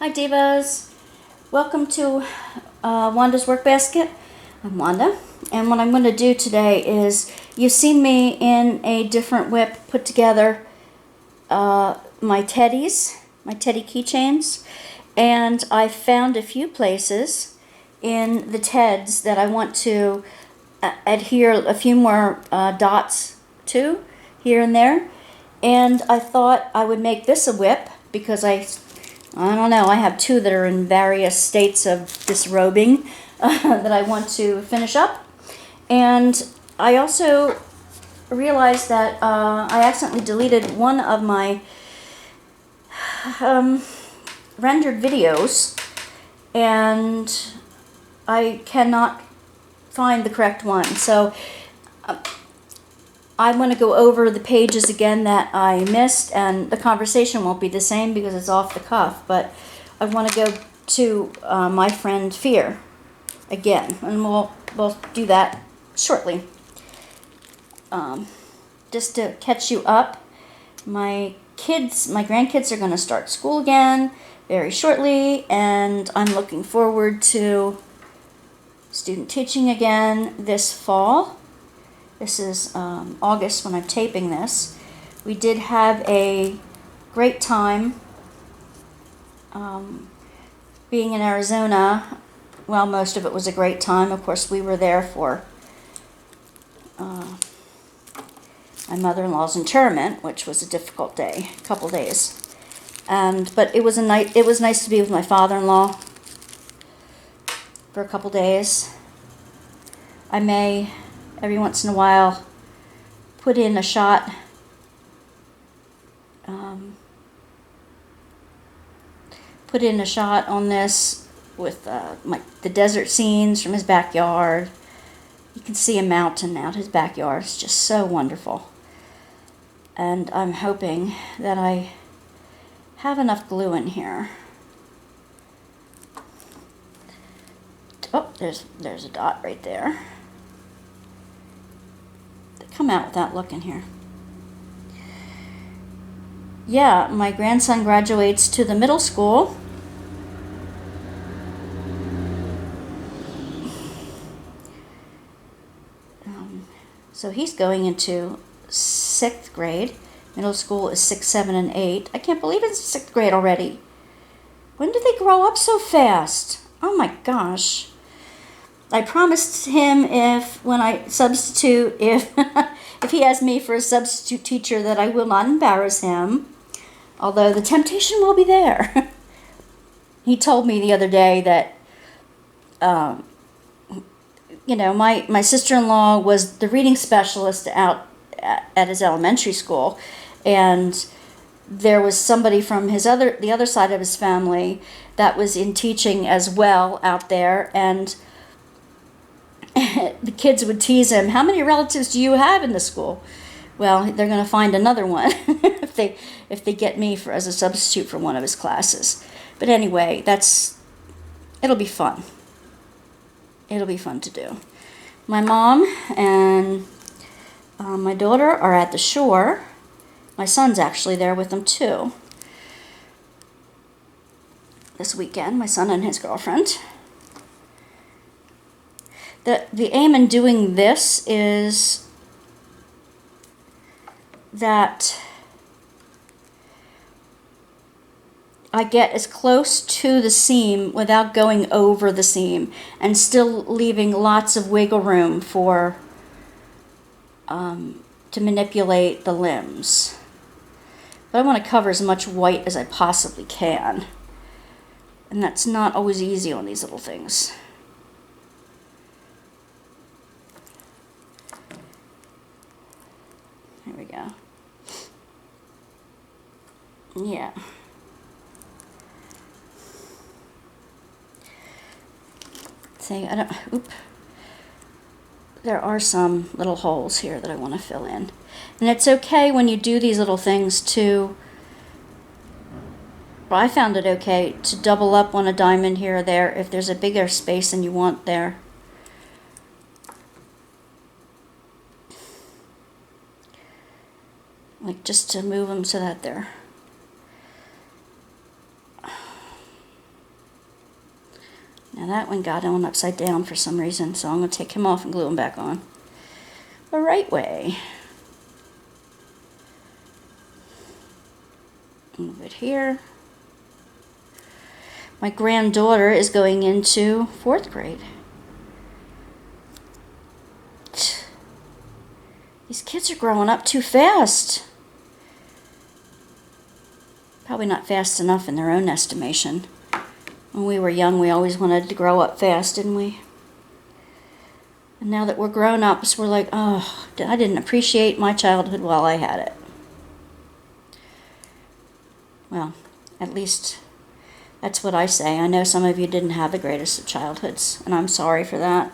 Hi Divas, welcome to Wanda's Workbasket. I'm Wanda, and what I'm going to do today is, you've seen me in a different whip put together my teddy keychains, and I found a few places in the TEDs that I want to adhere a few more dots to here and there, and I thought I would make this a whip because I don't know, I have two that are in various states of disrobing that I want to finish up. And I also realized that I accidentally deleted one of my rendered videos, and I cannot find the correct one. So I want to go over the pages again that I missed, and the conversation won't be the same because it's off the cuff, but I want to go to my friend Fear again, and we'll do that shortly. Just to catch you up, my grandkids are going to start school again very shortly, and I'm looking forward to student teaching again this fall. This is August when I'm taping this. We did have a great time being in Arizona. Well, most of it was a great time. Of course, we were there for my mother-in-law's interment, which was a difficult day, a couple days. But it was nice to be with my father-in-law for a couple days. I may every once in a while put in a shot on this with the desert scenes from his backyard. You can see a mountain out his backyard. It's just so wonderful. And I'm hoping that I have enough glue in here. Oh, there's a dot right there. Come out without looking here. Yeah, my grandson graduates to the middle school. So he's going into 6th grade. Middle school is 6, 7, and 8. I can't believe it's 6th grade already. When did they grow up so fast? Oh my gosh. I promised him if he has me for a substitute teacher, that I will not embarrass him, although the temptation will be there. He told me the other day that, my sister-in-law was the reading specialist out at his elementary school, and there was somebody from the other side of his family that was in teaching as well out there, and the kids would tease him, "How many relatives do you have in the school?" Well, they're going to find another one if they get me as a substitute for one of his classes. But anyway, it'll be fun. It'll be fun to do. My mom and my daughter are at the shore. My son's actually there with them too this weekend. My son and his girlfriend. The aim in doing this is that I get as close to the seam without going over the seam, and still leaving lots of wiggle room for to manipulate the limbs. But I want to cover as much white as I possibly can, and that's not always easy on these little things. There we go. Yeah. See, there are some little holes here that I want to fill in. And it's okay when you do these little things to, well, I found it okay to double up on a diamond here or there if there's a bigger space than you want there. Like just to move them so that they're Now that one got on upside down for some reason, so I'm going to take him off and glue him back on the right way. Move it here. My granddaughter is going into 4th grade. These kids are growing up too fast. Probably not fast enough in their own estimation. When we were young, we always wanted to grow up fast, didn't we? And now that we're grown-ups, we're like, oh, I didn't appreciate my childhood while I had it. Well, at least that's what I say. I know some of you didn't have the greatest of childhoods, and I'm sorry for that.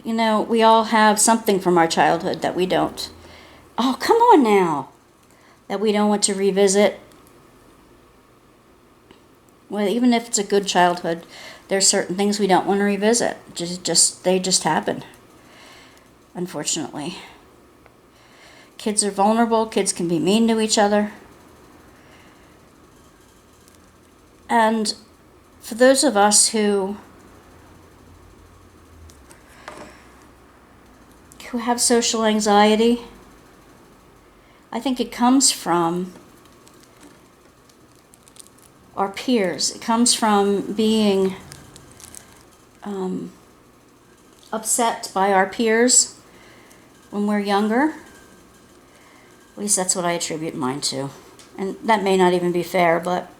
You know, we all have something from our childhood that we don't. Oh, come on now. That we don't want to revisit. Well, even if it's a good childhood, there's certain things we don't want to revisit. They just happen. Unfortunately. Kids are vulnerable. Kids can be mean to each other. And for those of us who have social anxiety, I think it comes from our peers. It comes from being upset by our peers when we're younger. At least that's what I attribute mine to. And that may not even be fair, but...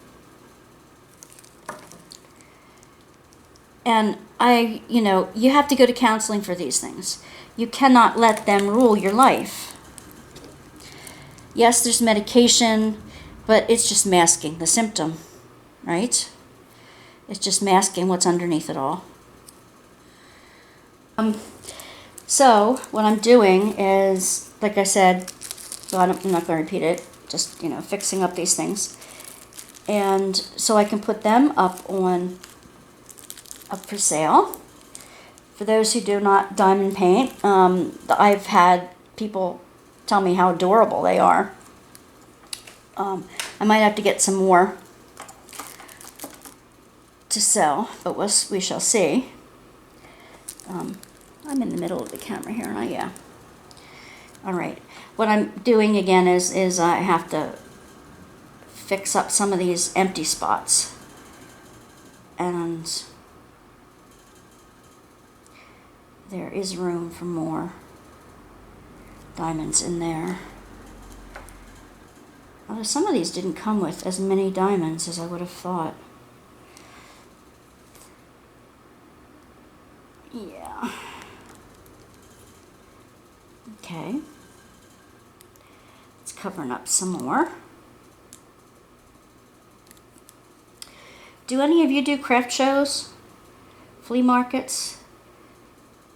And you have to go to counseling for these things. You cannot let them rule your life. Yes, there's medication, but it's just masking the symptom, right? It's just masking what's underneath it all. So what I'm doing is, like I said, so I'm not going to repeat it, just, fixing up these things. And so I can put them up for sale. For those who do not diamond paint, I've had people tell me how adorable they are. I might have to get some more to sell, but we shall see. I'm in the middle of the camera here, aren't I? Yeah. All right. What I'm doing again is I have to fix up some of these empty spots. And there is room for more diamonds in there. Although some of these didn't come with as many diamonds as I would have thought. Yeah. Okay. It's covering up some more. Do any of you do craft shows? Flea markets?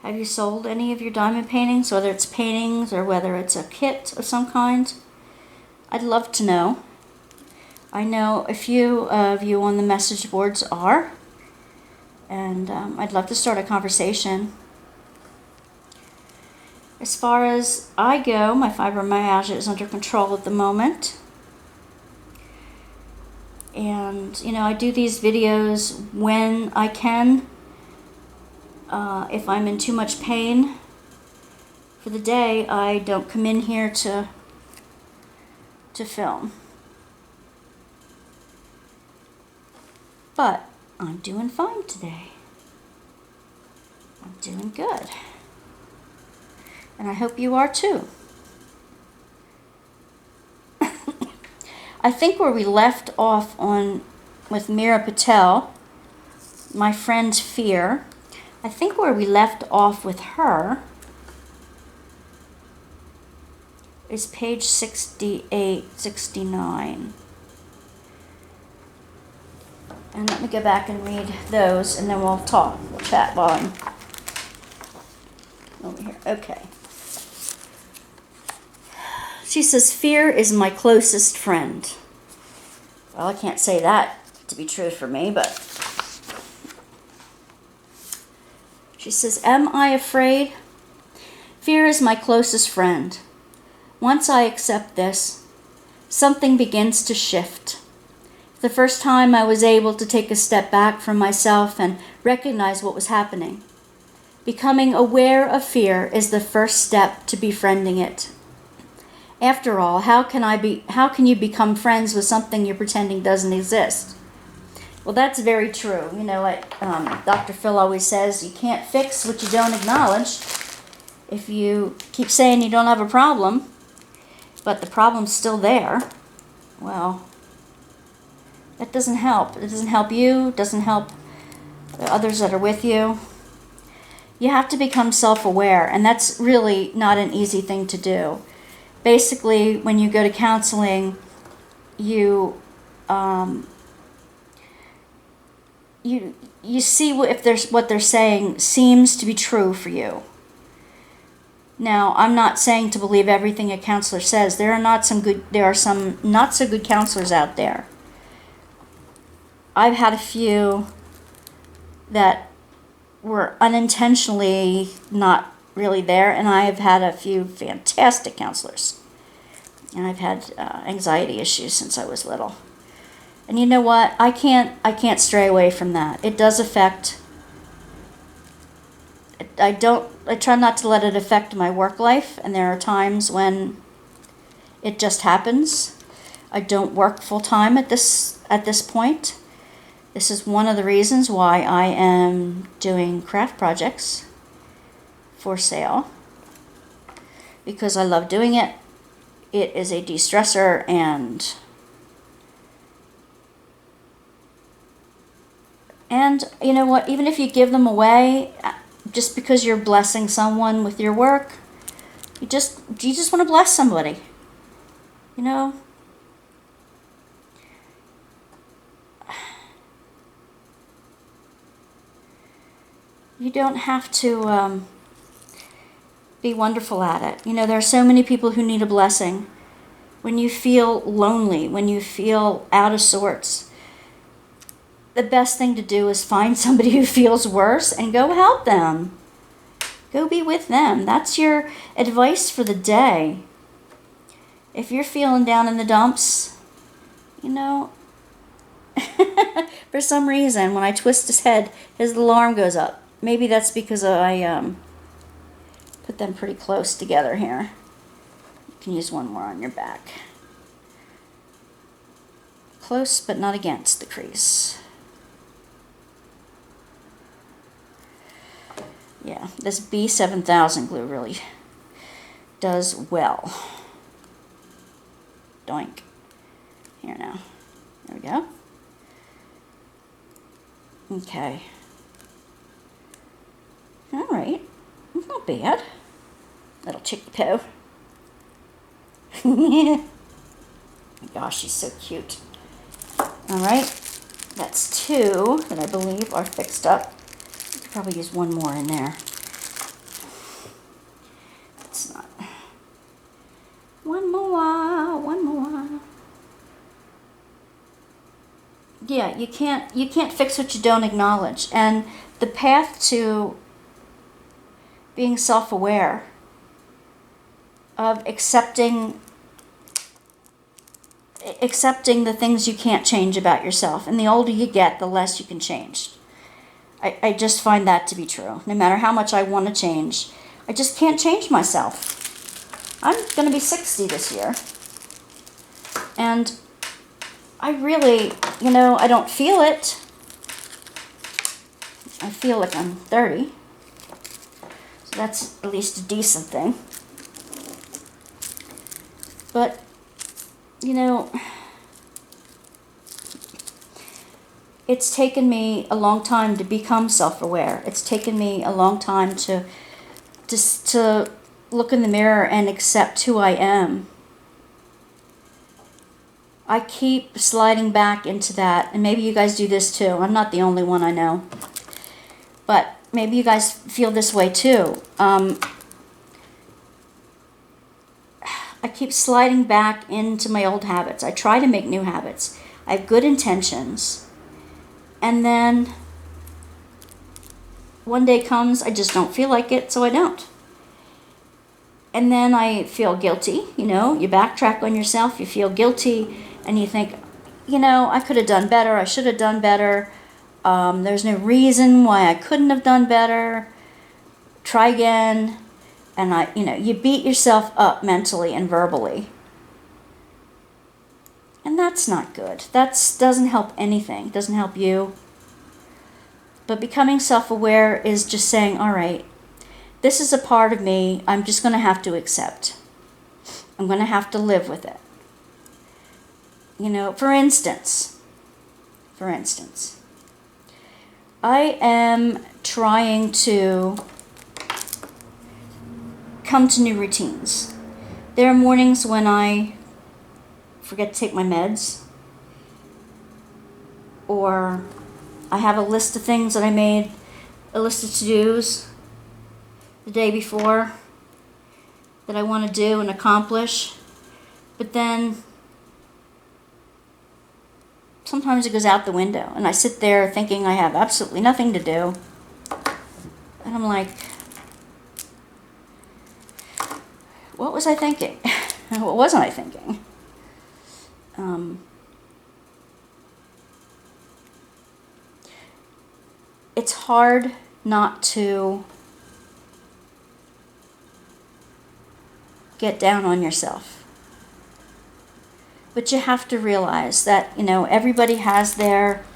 Have you sold any of your diamond paintings, whether it's paintings or whether it's a kit of some kind? I'd love to know. I know a few of you on the message boards are, and I'd love to start a conversation. As far as I go, my fibromyalgia is under control at the moment. And, I do these videos when I can. If I'm in too much pain for the day, I don't come in here to film. But I'm doing fine today. I'm doing good. And I hope you are too. I think where we left off with Meera Patel, my friend Fear, I think where we left off with her is page 68, 69. And let me go back and read those, and then we'll talk. We'll chat while I'm over here. Okay. She says, fear is my closest friend. Well, I can't say that to be true for me, but... She says, am I afraid? Fear is my closest friend. Once I accept this, something begins to shift. The first time I was able to take a step back from myself and recognize what was happening. Becoming aware of fear is the first step to befriending it. After all, how can you become friends with something you're pretending doesn't exist? Well, that's very true. You know what Dr. Phil always says, you can't fix what you don't acknowledge. If you keep saying you don't have a problem, but the problem's still there, well, that doesn't help. It doesn't help you. It doesn't help the others that are with you. You have to become self-aware, and that's really not an easy thing to do. Basically, when you go to counseling, you see if what they're saying seems to be true for you. Now, I'm not saying to believe everything a counselor says. There are some not so good counselors out there. I've had a few that were unintentionally not really there, and I have had a few fantastic counselors. And I've had anxiety issues since I was little. And you know what? I can't stray away from that. It does affect. I try not to let it affect my work life, and there are times when it just happens. I don't work full time at this point. This is one of the reasons why I am doing craft projects for sale, because I love doing it. It is a de-stressor, and you know what, even if you give them away, just because you're blessing someone with your work, you just want to bless somebody, you know. You don't have to be wonderful at it. You know, there are so many people who need a blessing. When you feel lonely, when you feel out of sorts, the best thing to do is find somebody who feels worse and go help them. Go be with them. That's your advice for the day. If you're feeling down in the dumps, you know, for some reason, when I twist his head, his alarm goes up. Maybe that's because I put them pretty close together here. You can use one more on your back. Close, but not against the crease. Yeah, this B7000 glue really does well. Doink. Here now. There we go. Okay. All right. Not bad. Little chicky poo. Gosh, she's so cute. All right. That's two that I believe are fixed up. I could probably use one more in there. It's not. One more. One more. Yeah, you can't fix what you don't acknowledge. And the path to being self-aware of accepting the things you can't change about yourself. And the older you get, the less you can change. I just find that to be true. No matter how much I want to change, I just can't change myself. I'm going to be 60 this year. And I really, you know, I don't feel it. I feel like I'm 30. So that's at least a decent thing. But, you know, it's taken me a long time to become self-aware. It's taken me a long time to look in the mirror and accept who I am. I keep sliding back into that, and maybe you guys do this too. I'm not the only one, I know. But maybe you guys feel this way too. I keep sliding back into my old habits. I try to make new habits. I have good intentions. And then one day comes, I just don't feel like it, so I don't. And then I feel guilty, you know. You backtrack on yourself, you feel guilty, and you think, I could have done better. I should have done better. There's no reason why I couldn't have done better. Try again. And you beat yourself up mentally and verbally. And that's not good. That doesn't help anything. It doesn't help you. But becoming self-aware is just saying, all right, this is a part of me I'm just going to have to accept. I'm going to have to live with it. For instance, I am trying to come to new routines. There are mornings when I forget to take my meds, or I have a list of things that I made, a list of to-dos the day before that I want to do and accomplish, but then sometimes it goes out the window and I sit there thinking I have absolutely nothing to do, and I'm like, what was I thinking? What wasn't I thinking? It's hard not to get down on yourself. But you have to realize that, everybody has their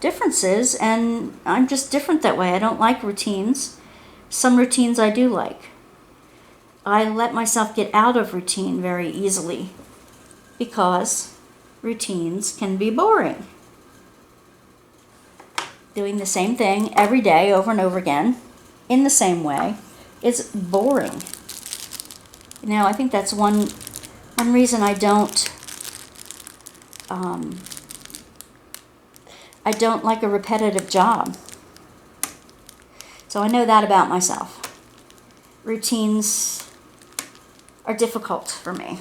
differences, and I'm just different that way. I don't like routines. Some routines I do like. I let myself get out of routine very easily because routines can be boring. Doing the same thing every day over and over again in the same way is boring. I think that's one reason I don't like a repetitive job. So I know that about myself. Routines are difficult for me.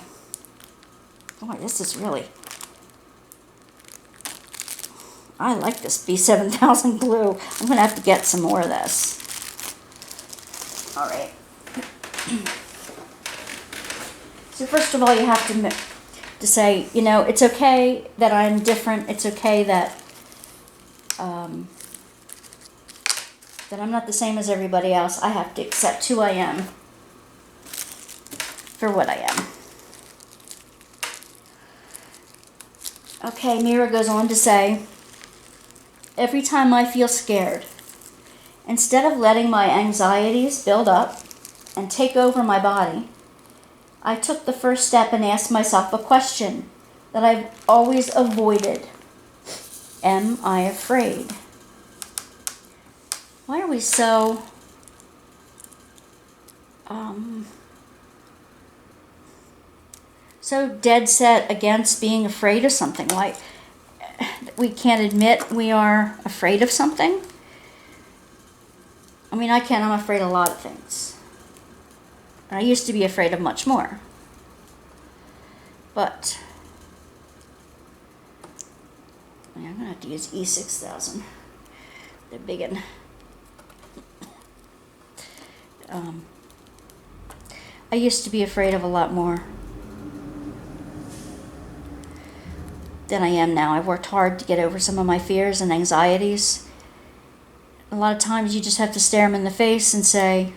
Boy, this is really... I like this B7000 glue. I'm going to have to get some more of this. All right. So first of all, you have to say, it's okay that I'm different. It's okay that that I'm not the same as everybody else. I have to accept who I am for what I am. Okay, Meera goes on to say, every time I feel scared, instead of letting my anxieties build up and take over my body, I took the first step and asked myself a question that I've always avoided. Am I afraid? Why are we so dead set against being afraid of something? Like, we can't admit we are afraid of something? I mean, I can. I'm afraid of a lot of things. And I used to be afraid of much more. But I'm going to have to use E6000. They're big and... I used to be afraid of a lot more than I am now. I've worked hard to get over some of my fears and anxieties. A lot of times you just have to stare them in the face and say,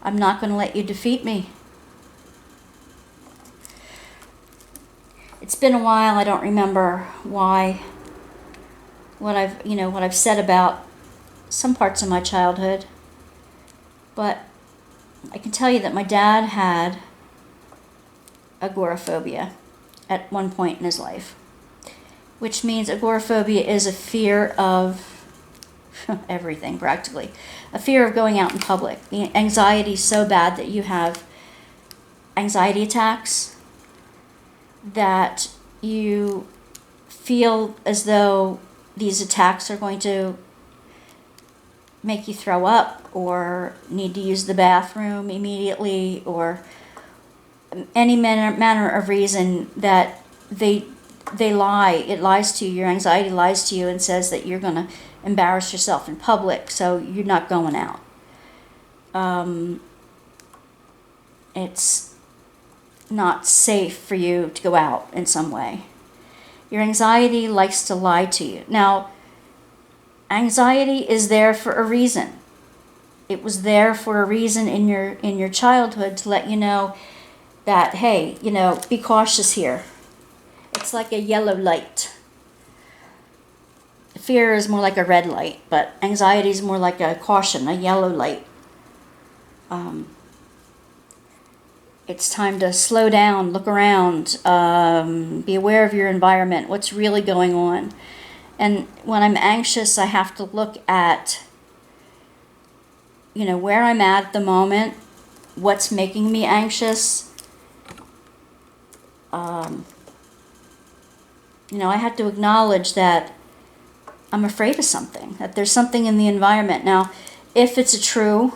I'm not going to let you defeat me. It's been a while. I don't remember what I've said about some parts of my childhood, but I can tell you that my dad had agoraphobia at one point in his life, which means agoraphobia is a fear of everything, practically. A fear of going out in public. Anxiety is so bad that you have anxiety attacks, that you feel as though these attacks are going to make you throw up or need to use the bathroom immediately, or any manner of reason that they lie. It lies to you. Your anxiety lies to you and says that you're going to embarrass yourself in public, so you're not going out. It's not safe for you to go out in some way. Your anxiety likes to lie to you. Now, anxiety is there for a reason. It was there for a reason in your childhood to let you know that, hey, be cautious here. It's like a yellow light. Fear is more like a red light, but anxiety is more like a caution, a yellow light. It's time to slow down, look around, be aware of your environment, what's really going on. And when I'm anxious, I have to look at, where I'm at the moment, what's making me anxious. I have to acknowledge that I'm afraid of something, that there's something in the environment. Now, if it's a true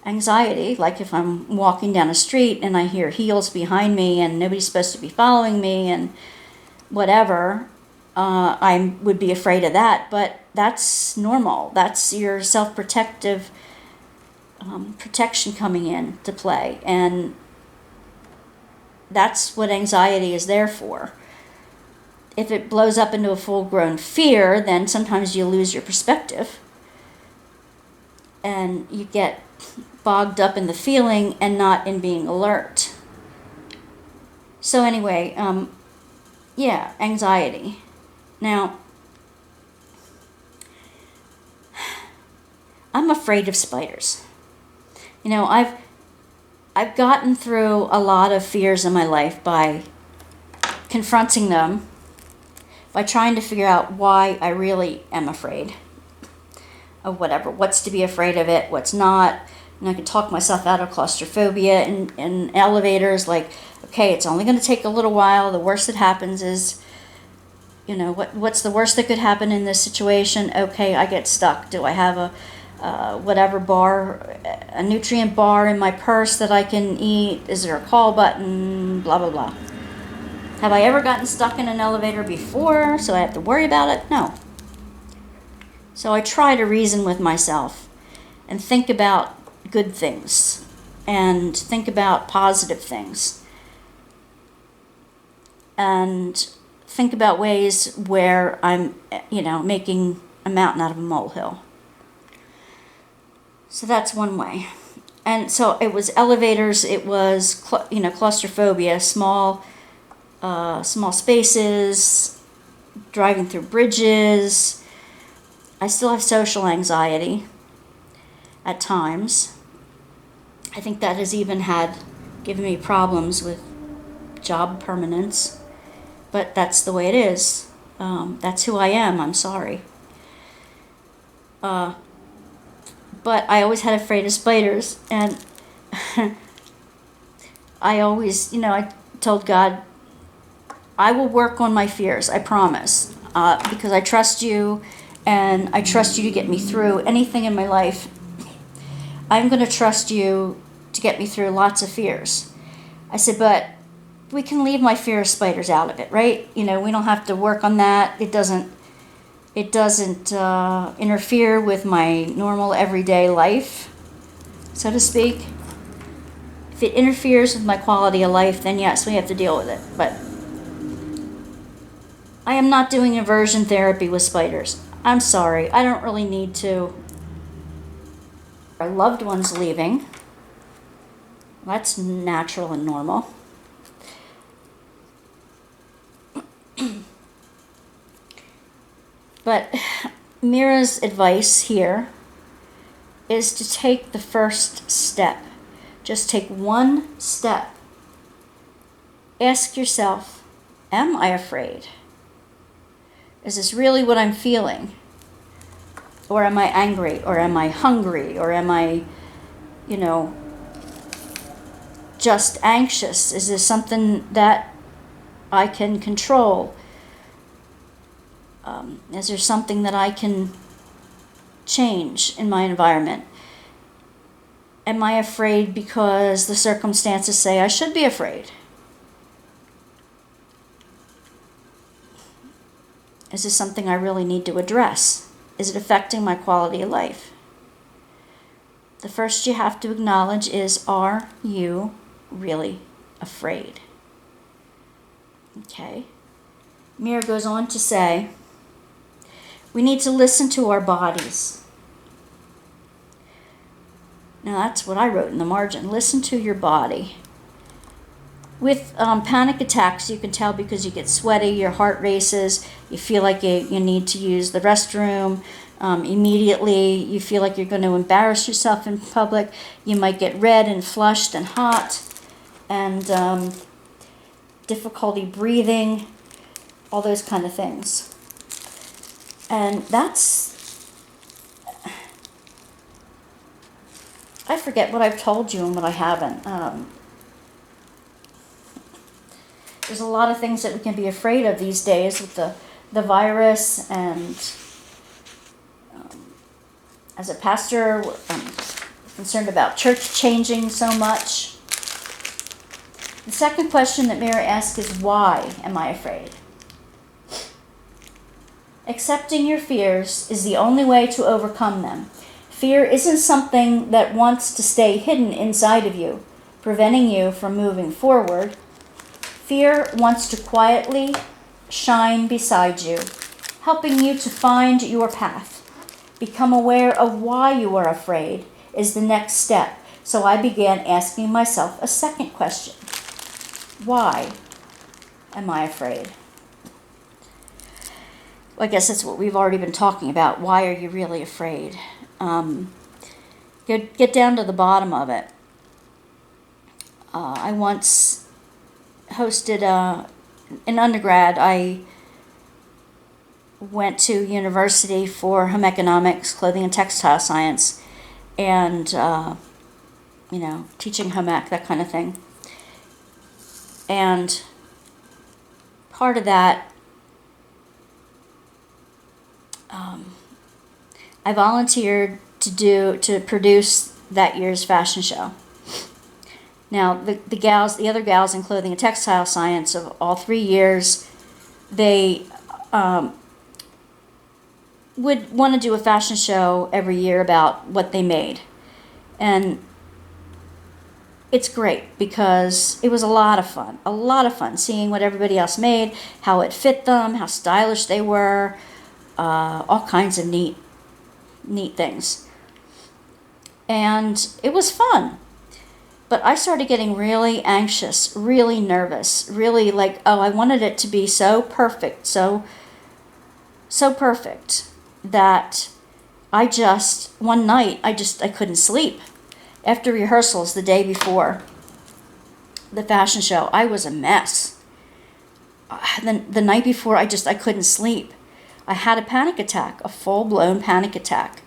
anxiety, like if I'm walking down a street and I hear heels behind me and nobody's supposed to be following me and whatever, I would be afraid of that, but that's normal. That's your self-protective protection coming in to play, and that's what anxiety is there for. If it blows up into a full-grown fear, then sometimes you lose your perspective and you get bogged up in the feeling and not in being alert. So anyway, anxiety. Now, I'm afraid of spiders. I've gotten through a lot of fears in my life by confronting them, by trying to figure out why I really am afraid of whatever. What's to be afraid of it, what's not. And I can talk myself out of claustrophobia in elevators, like, okay, it's only going to take a little while. The worst that happens is, what's the worst that could happen in this situation? Okay, I get stuck. Do I have a whatever bar, a nutrient bar in my purse that I can eat? Is there a call button? Blah, blah, blah. Have I ever gotten stuck in an elevator before, so I have to worry about it? No. So I try to reason with myself and think about good things and think about positive things and think about ways where I'm, making a mountain out of a molehill. So that's one way. And so it was elevators, it was, claustrophobia, small spaces, driving through bridges. I still have social anxiety at times. I think that has even given me problems with job permanence, but that's the way it is. That's who I am. I'm sorry. But I always had afraid of spiders, and I always, I told God, I will work on my fears, I promise, because I trust you, and I trust you to get me through anything in my life. I'm going to trust you to get me through lots of fears. I said, but we can leave my fear of spiders out of it, right? We don't have to work on that. It doesn't interfere with my normal everyday life, so to speak. If it interferes with my quality of life, then yes, we have to deal with it. But I am not doing aversion therapy with spiders. I'm sorry, I don't really need to. Our loved ones leaving, that's natural and normal. But Meera's advice here is to take the first step. Just take one step. Ask yourself, am I afraid? Is this really what I'm feeling? Or am I angry? Or am I hungry? Or am I, just anxious? Is this something that I can control? Is there something that I can change in my environment? Am I afraid because the circumstances say I should be afraid? Is this something I really need to address? Is it affecting my quality of life? The first you have to acknowledge is, are you really afraid? Okay. Meera goes on to say, we need to listen to our bodies. Now that's what I wrote in the margin. Listen to your body. With panic attacks, you can tell because you get sweaty, your heart races, you feel like you need to use the restroom. Immediately, you feel like you're going to embarrass yourself in public. You might get red and flushed and hot, and difficulty breathing, all those kind of things. And that's, I forget what I've told you and what I haven't. There's a lot of things that we can be afraid of these days with the virus, and as a pastor, I'm concerned about church changing so much. The second question that Meera asks is, why am I afraid? Accepting your fears is the only way to overcome them. Fear isn't something that wants to stay hidden inside of you, preventing you from moving forward. Fear wants to quietly shine beside you, helping you to find your path. Become aware of why you are afraid is the next step. So I began asking myself a second question. Why am I afraid? Well, I guess that's what we've already been talking about. Why are you really afraid? Get down to the bottom of it. I once hosted in undergrad. I went to university for home economics, clothing and textile science, and teaching home ec, that kind of thing. And part of that, I volunteered to produce that year's fashion show. Now, the other gals in clothing and textile science of all 3 years, they would want to do a fashion show every year about what they made. And it's great because it was a lot of fun seeing what everybody else made, how it fit them, how stylish they were, all kinds of neat things. And it was fun. But I started getting really anxious, really nervous, really like, I wanted it to be so perfect, so perfect that one night, I couldn't sleep. After rehearsals the day before the fashion show, I was a mess. The night before, I couldn't sleep. I had a panic attack, a full-blown panic attack,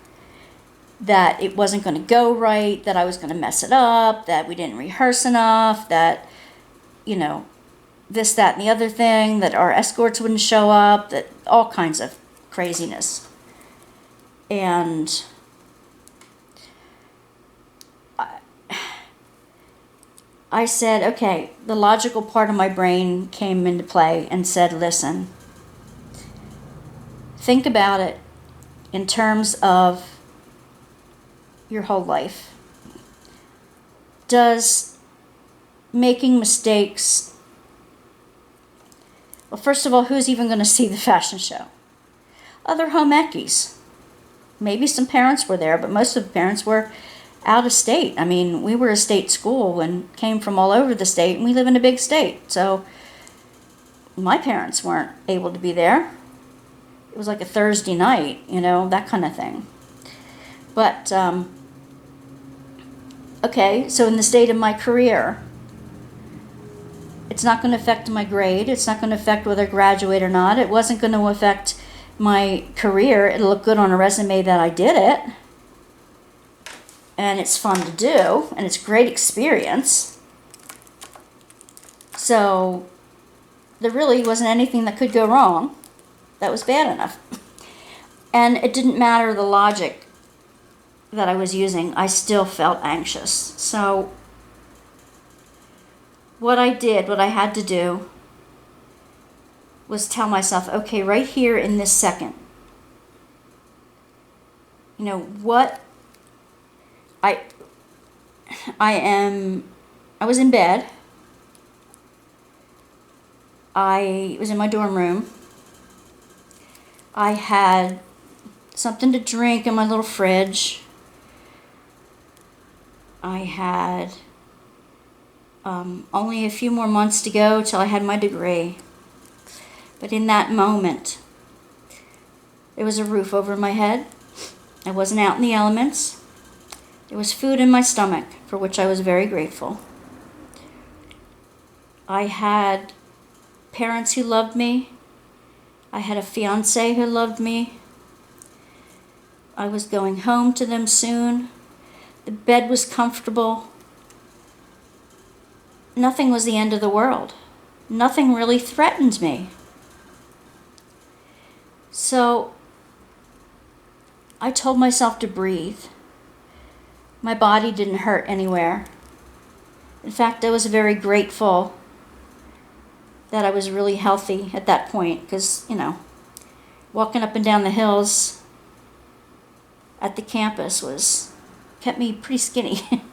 that it wasn't going to go right, that I was going to mess it up, that we didn't rehearse enough, that, this, that, and the other thing, that our escorts wouldn't show up, that all kinds of craziness. And I said, okay, the logical part of my brain came into play and said, listen, think about it in terms of your whole life. Does making mistakes, well, first of all, who's even going to see the fashion show? Other home eckies. Maybe some parents were there, but most of the parents were out of state. I mean, we were a state school and came from all over the state, and we live in a big state. So my parents weren't able to be there. It was like a Thursday night, that kind of thing. But, okay, so in the state of my career, it's not going to affect my grade. It's not going to affect whether I graduate or not. It wasn't going to affect my career. It'll look good on a resume that I did it. And it's fun to do, and it's a great experience. So there really wasn't anything that could go wrong that was bad enough. And it didn't matter the logic that I was using. I still felt anxious. So what I had to do was tell myself, okay, right here in this second, what I was in bed, I was in my dorm room. I had something to drink in my little fridge. I had only a few more months to go till I had my degree. But in that moment, there was a roof over my head. I wasn't out in the elements. There was food in my stomach, for which I was very grateful. I had parents who loved me. I had a fiance who loved me. I was going home to them soon. The bed was comfortable. Nothing was the end of the world. Nothing really threatened me. So I told myself to breathe. My body didn't hurt anywhere. In fact, I was very grateful that I was really healthy at that point because, walking up and down the hills at the campus kept me pretty skinny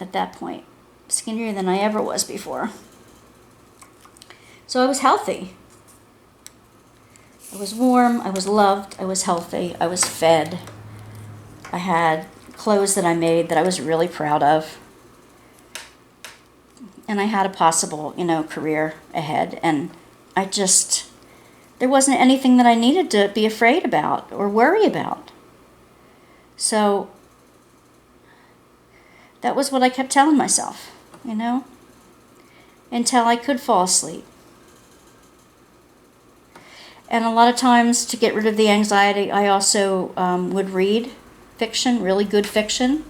at that point. Skinnier than I ever was before. So I was healthy. I was warm, I was loved, I was healthy, I was fed. I had clothes that I made that I was really proud of. And I had a possible, career ahead. And there wasn't anything that I needed to be afraid about or worry about. So that was what I kept telling myself, until I could fall asleep. And a lot of times, to get rid of the anxiety, I also would read fiction, really good fiction.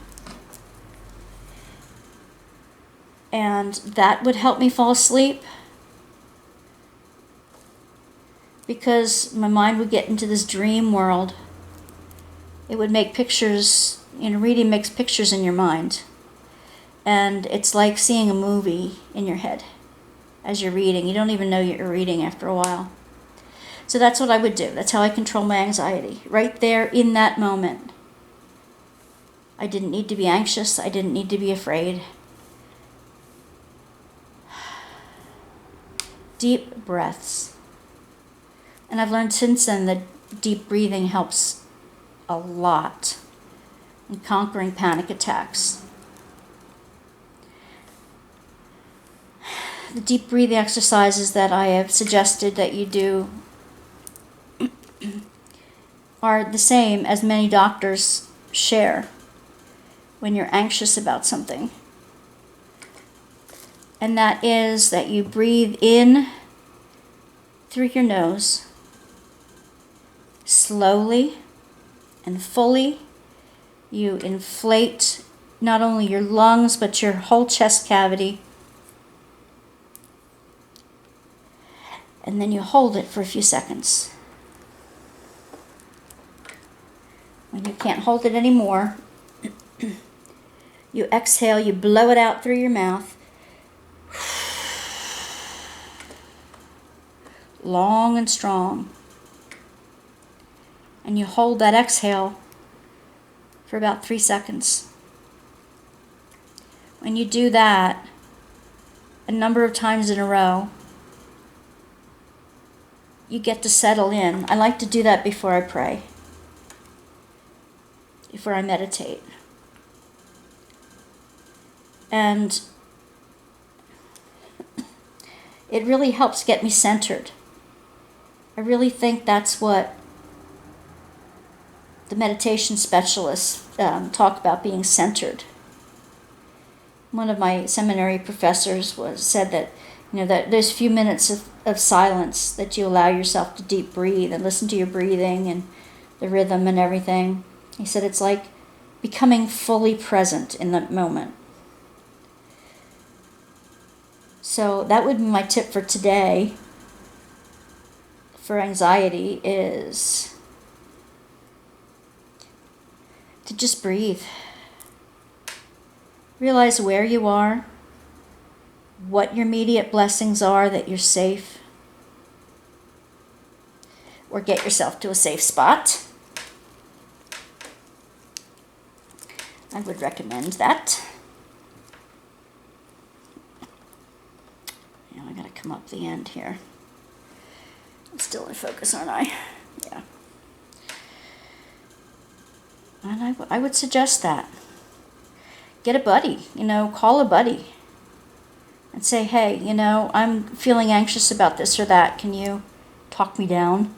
And that would help me fall asleep because my mind would get into this dream world. It would make pictures, reading makes pictures in your mind. And it's like seeing a movie in your head as you're reading. You don't even know you're reading after a while. So that's what I would do. That's how I control my anxiety. Right there in that moment. I didn't need to be anxious. I didn't need to be afraid. Deep breaths. And I've learned since then that deep breathing helps a lot in conquering panic attacks. The deep breathing exercises that I have suggested that you do are the same as many doctors share when you're anxious about something. And that is that you breathe in through your nose, slowly and fully. You inflate not only your lungs, but your whole chest cavity. And then you hold it for a few seconds. When you can't hold it anymore, you exhale, you blow it out through your mouth. Long and strong. And you hold that exhale for about 3 seconds. When you do that a number of times in a row, you get to settle in. I like to do that before I pray, before I meditate. And it really helps get me centered. I really think that's what the meditation specialists talk about, being centered. One of my seminary professors said that, that there's a few minutes of silence that you allow yourself to deep breathe and listen to your breathing and the rhythm and everything. He said it's like becoming fully present in that moment. So that would be my tip for today for anxiety, is to just breathe. Realize where you are, what your immediate blessings are, that you're safe, or get yourself to a safe spot. I would recommend that. Now I gotta come up the end here. I'm still in focus, aren't I? Yeah. And I would suggest that. Get a buddy, you know, call a buddy. And say, hey, you know, I'm feeling anxious about this or that. Can you talk me down?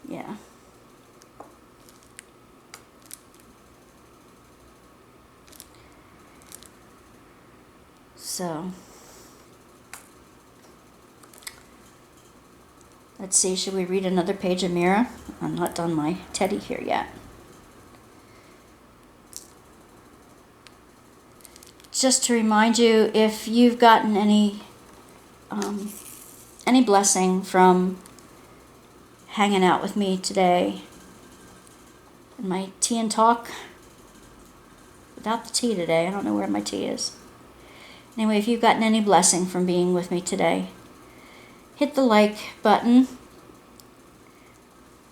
Yeah. So, let's see, should we read another page of Meera? I'm not done my teddy here yet. Just to remind you, if you've gotten any blessing from hanging out with me today in my tea and talk, without the tea today, I don't know where my tea is. Anyway, if you've gotten any blessing from being with me today, hit the like button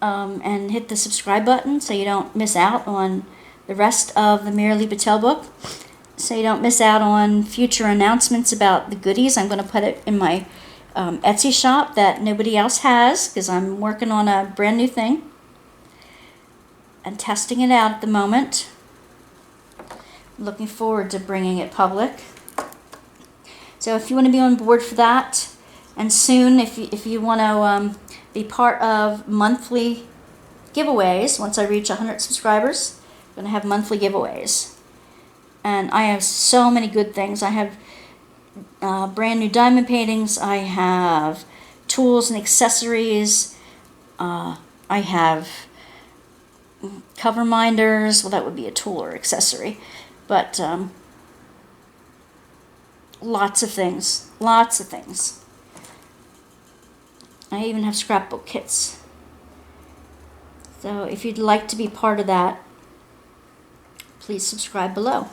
and hit the subscribe button so you don't miss out on the rest of the Meera Lee Patel book, so you don't miss out on future announcements about the goodies. I'm going to put it in my Etsy shop that nobody else has, because I'm working on a brand new thing and testing it out at the moment. I'm looking forward to bringing it public. So if you want to be on board for that, and soon if you want to be part of monthly giveaways, once I reach 100 subscribers, I'm going to have monthly giveaways. And I have so many good things. I have brand new diamond paintings. I have tools and accessories. I have cover minders. Well, that would be a tool or accessory. But lots of things. Lots of things. I even have scrapbook kits. So if you'd like to be part of that, please subscribe below.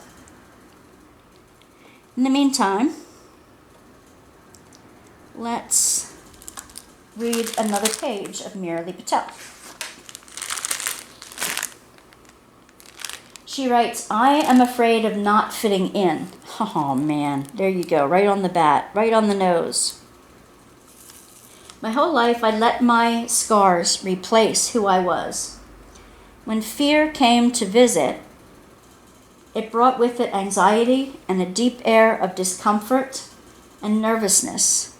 In the meantime, let's read another page of Meera Lee Patel. She writes, I am afraid of not fitting in. Oh man, there you go, right on the bat, right on the nose. My whole life I let my scars replace who I was. When fear came to visit, it brought with it anxiety and a deep air of discomfort and nervousness.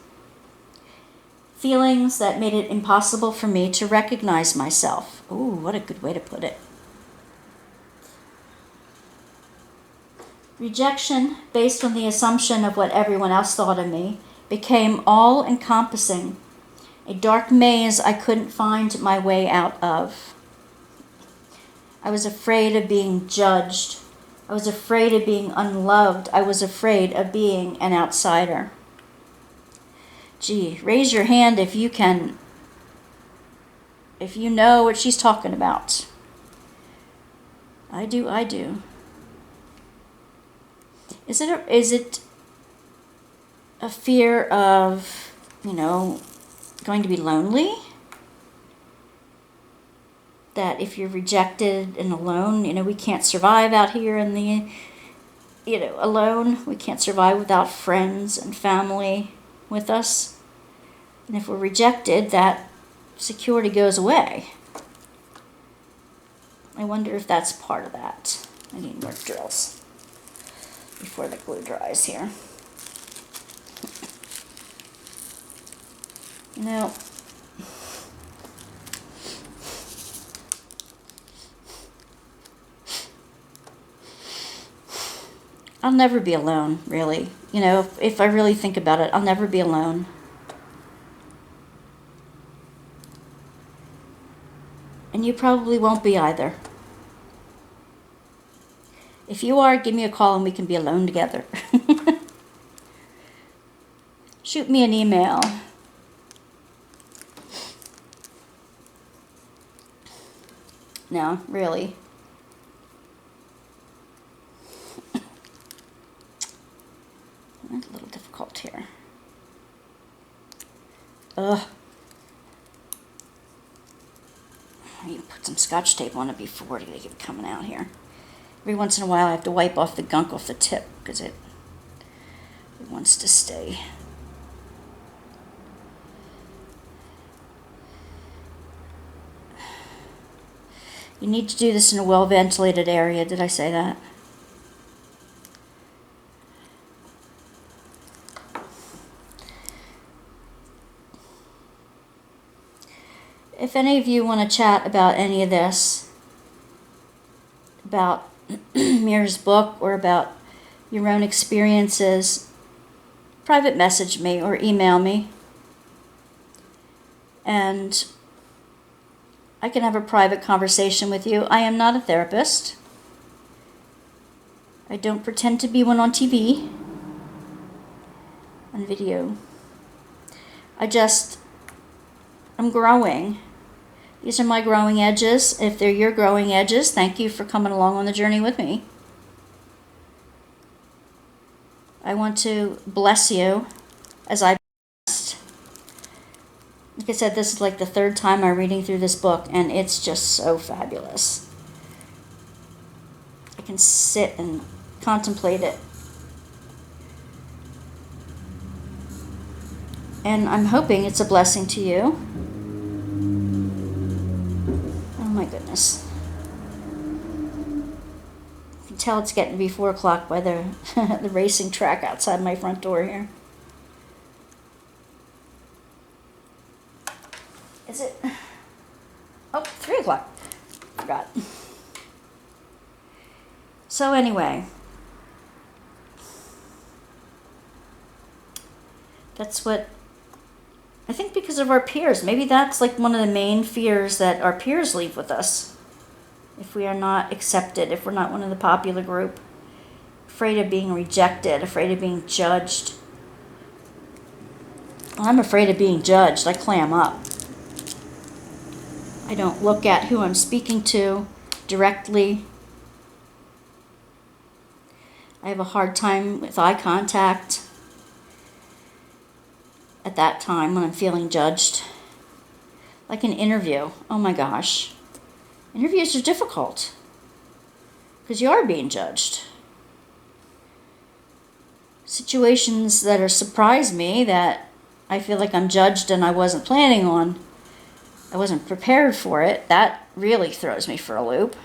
Feelings that made it impossible for me to recognize myself. Ooh, what a good way to put it. Rejection, based on the assumption of what everyone else thought of me, became all-encompassing, a dark maze I couldn't find my way out of. I was afraid of being judged. I was afraid of being unloved. I was afraid of being an outsider. Gee, raise your hand if you can, if you know what she's talking about. I do. Is it a fear of, going to be lonely? That if you're rejected and alone, we can't survive out here in the, alone. We can't survive without friends and family with us. And if we're rejected, that security goes away. I wonder if that's part of that. I need more drills before the glue dries here. No. I'll never be alone, really. If I really think about it, I'll never be alone. And you probably won't be either. If you are, give me a call and we can be alone together. Shoot me an email. No, really. That's a little difficult here. Ugh. I need to put some Scotch tape on it before to get it coming out here. Every once in a while I have to wipe off the gunk off the tip because it wants to stay. You need to do this in a well-ventilated area. Did I say that? If any of you want to chat about any of this, about Meera's book or about your own experiences, private message me or email me, and I can have a private conversation with you. I am not a therapist. I don't pretend to be one on TV, on video. I'm growing. These are my growing edges. If they're your growing edges, thank you for coming along on the journey with me. I want to bless you as I blessed. Like I said, this is like the third time I'm reading through this book, and it's just so fabulous. I can sit and contemplate it. And I'm hoping it's a blessing to you. Oh my goodness. You can tell it's getting to be 4 o'clock by the, the racing track outside my front door here. Is it? Oh, 3 o'clock. Forgot. So anyway, that's what I think, because of our peers. Maybe that's like one of the main fears that our peers leave with us. If we are not accepted, if we're not one of the popular group, afraid of being rejected, afraid of being judged. Well, I'm afraid of being judged. I clam up. I don't look at who I'm speaking to directly. I have a hard time with eye contact at that time when I'm feeling judged. Like an interview. Oh my gosh. Interviews are difficult because you are being judged. Situations that are surprise me that I feel like I'm judged and I wasn't planning on. I wasn't prepared for it. That really throws me for a loop.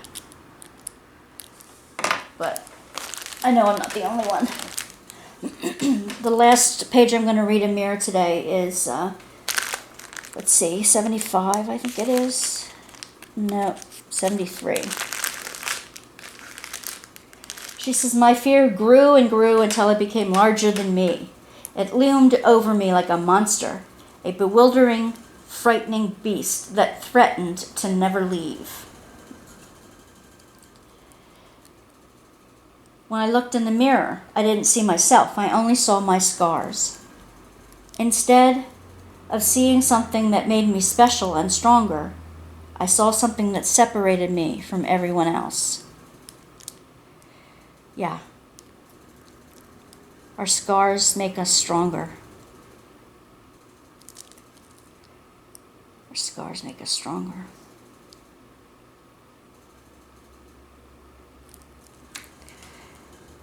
But I know I'm not the only one. The last page I'm going to read in Meera today is, let's see, 75, I think it is. No, 73. She says, my fear grew and grew until it became larger than me. It loomed over me like a monster, a bewildering, frightening beast that threatened to never leave. When I looked in the mirror, I didn't see myself. I only saw my scars. Instead of seeing something that made me special and stronger, I saw something that separated me from everyone else. Yeah. Our scars make us stronger. Our scars make us stronger.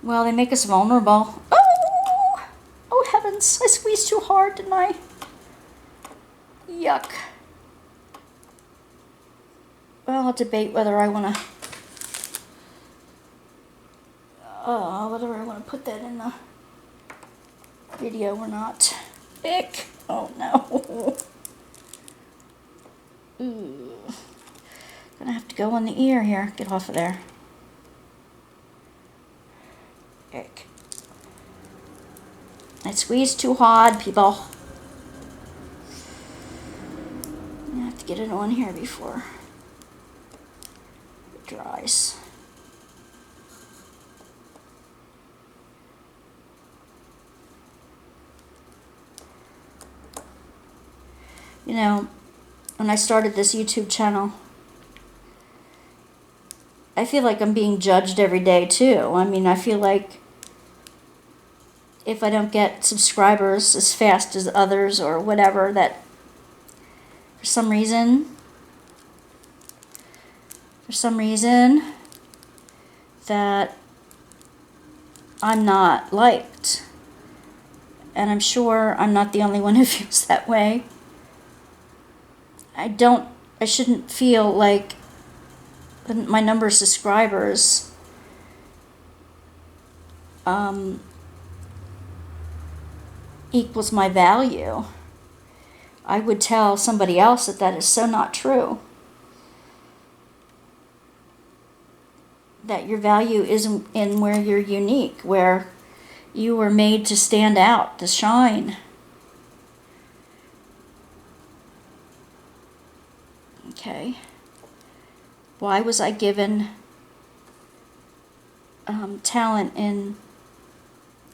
Well, they make us vulnerable. Oh! Oh heavens, I squeezed too hard, didn't I? Yuck. Well, I'll debate whether I want to... whether I want to put that in the video or not. Ick. Oh no. Ooh. Gonna have to go on the ear here. Get off of there. Ick. I squeezed too hard, people. I have to get it on here before it dries. You know, when I started this YouTube channel, I feel like I'm being judged every day too. I mean, I feel like if I don't get subscribers as fast as others or whatever, that for some reason for some reason that I'm not liked. And I'm sure I'm not the only one who feels that way. I shouldn't feel like my number of subscribers equals my value. I would tell somebody else that that is so not true. That your value is in where you're unique, where you were made to stand out, to shine. Okay. Why was I given talent in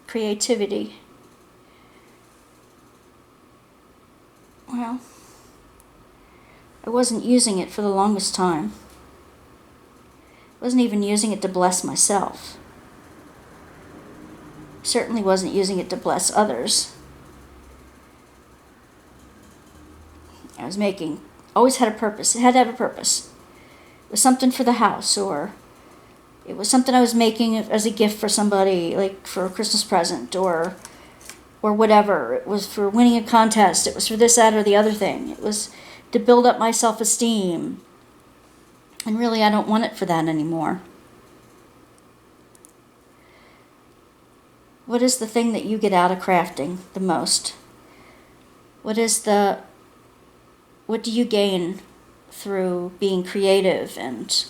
creativity? Well, I wasn't using it for the longest time. I wasn't even using it to bless myself. Certainly wasn't using it to bless others. I was making, always had a purpose. It had to have a purpose. It was something for the house, or it was something I was making as a gift for somebody, like for a Christmas present, or whatever. It was for winning a contest. It was for this, that, or the other thing. It was to build up my self-esteem. And really, I don't want it for that anymore. What is the thing that you get out of crafting the most? What do you gain through being creative and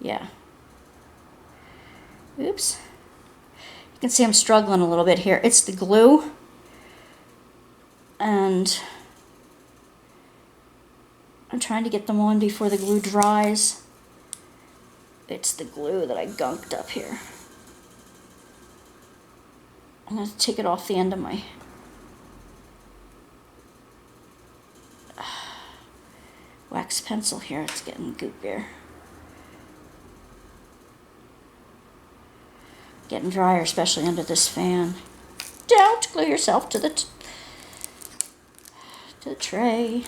yeah. Oops. You can see I'm struggling a little bit here. It's the glue. And I'm trying to get them on before the glue dries. It's the glue that I gunked up here. I'm going to take it off the end of my wax pencil here. It's getting goop here. Getting drier, especially under this fan. Don't glue yourself to the tray.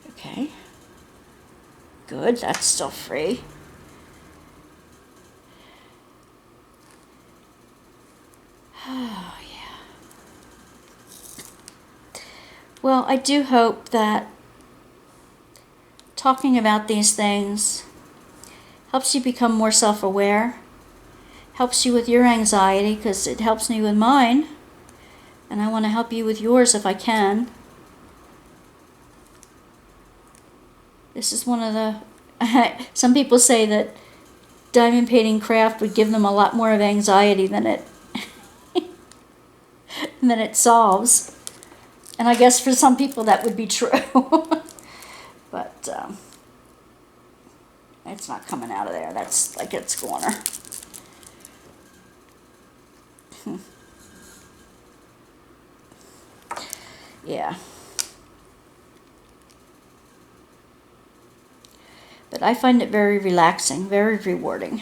Okay. Good, that's still free. Oh, yeah. Well, I do hope that talking about these things helps you become more self-aware, helps you with your anxiety, because it helps me with mine, and I want to help you with yours if I can. This is one of the, some people say that diamond painting craft would give them a lot more of anxiety than it than it solves. And I guess for some people that would be true. But it's not coming out of there. That's like it's corner. Yeah. But I find it very relaxing, very rewarding.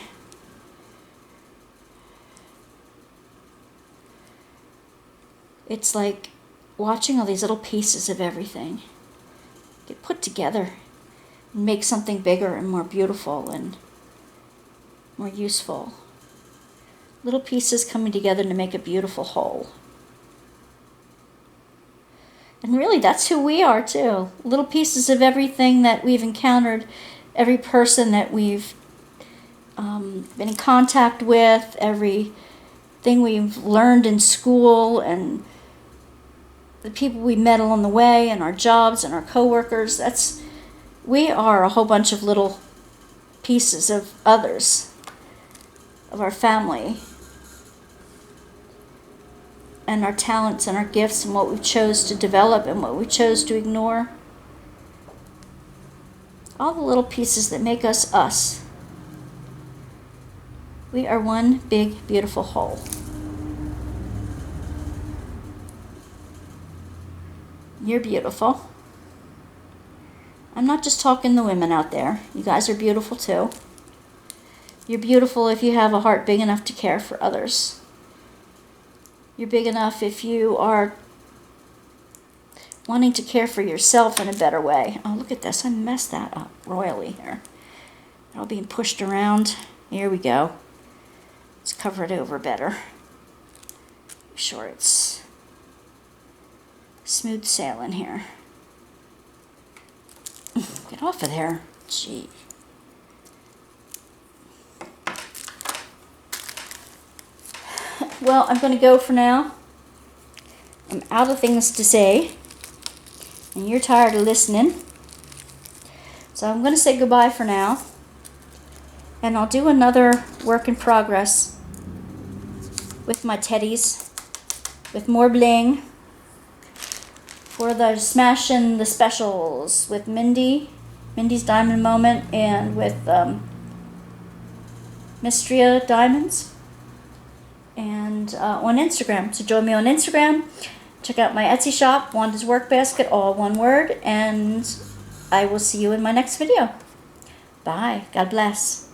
It's like watching all these little pieces of everything get put together and make something bigger and more beautiful and more useful. Little pieces coming together to make a beautiful whole. And really, that's who we are, too. Little pieces of everything that we've encountered, every person that we've been in contact with, everything we've learned in school, and the people we met along the way, and our jobs and our coworkers. We are a whole bunch of little pieces of others, of our family, and our talents and our gifts and what we chose to develop and what we chose to ignore. All the little pieces that make us us. We are one big, beautiful whole. You're beautiful. I'm not just talking the women out there. You guys are beautiful too. You're beautiful if you have a heart big enough to care for others. You're big enough if you are wanting to care for yourself in a better way. Oh, look at this. I messed that up royally here. All being pushed around. Here we go. Let's cover it over better. Make sure it's smooth sailing here. Get off of there. Gee. Well, I'm going to go for now. I'm out of things to say. And you're tired of listening. So I'm going to say goodbye for now. And I'll do another work in progress with my teddies. With more bling. For the smashing the specials with Mindy's Diamond Moment, and with Mystria Diamonds. And on Instagram. So join me on Instagram. Check out my Etsy shop, Wanda's Workbasket, all one word. And I will see you in my next video. Bye. God bless.